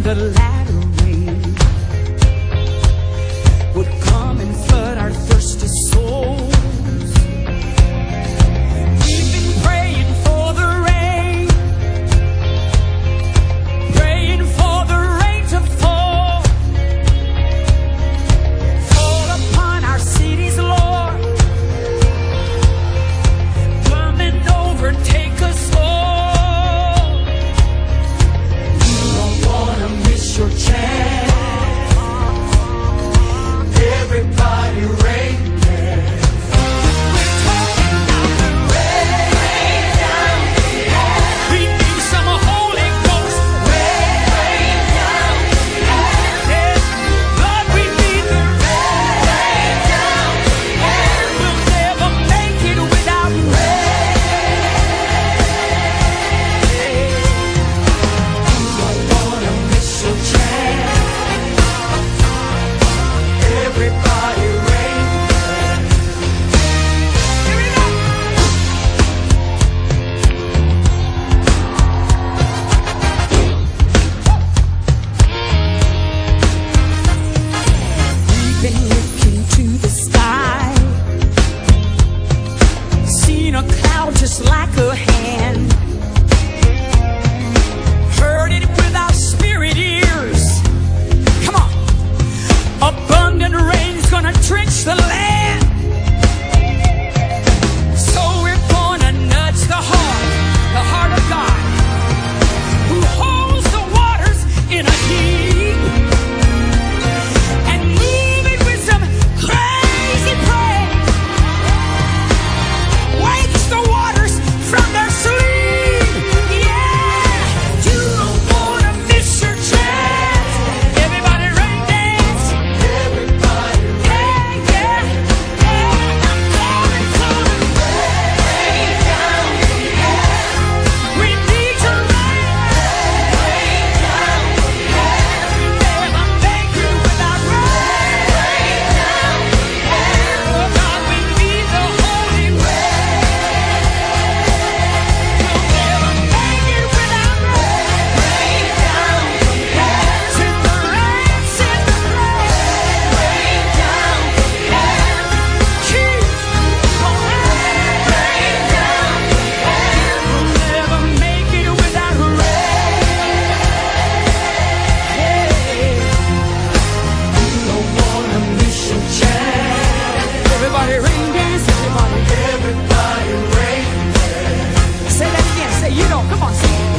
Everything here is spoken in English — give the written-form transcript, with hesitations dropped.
the latter rain would come and flood our thirsty souls. We've been praying for the rain, praying for the rain to fall, fall upon our cities, Lord, come and overtake us all. You don't wanna miss your chance. Everybody rain dance. We're talking about the rain. Rain down here. We need some Holy Ghost rain. Rain down here. Lord, we need the rain. Rain down here. We'll never make it without rain. You don't wanna miss your chance. Everybody rain. Give it up. We've been looking to the sky, seen a cloud just like a hand, heard it with our spirit ears. Come on. Abundant rain's gonna drench the land. So we're gonna nudge the heart of God, who holds the waters in a heap, and move it with some crazy praise. Wakes the waters from their sleep. Yeah, you don't wanna miss your chance. Everybody rain dance. Everybody rain. Yeah, yeah. I'm calling for the rain down here. We need to rain. Rain down here. Never make it without rain. Rain down here. Oh God, we need the holy rain. We'll never make it without rain. Rain down here. Send the rain, send the rain. Rain down here. Keep on rain. Rain down here. We'll never make it without rain. You don't wanna miss your chance. Everybody rain dance, everybody. Everybody rain dance. Say that again. Say you don't. Come on, say it.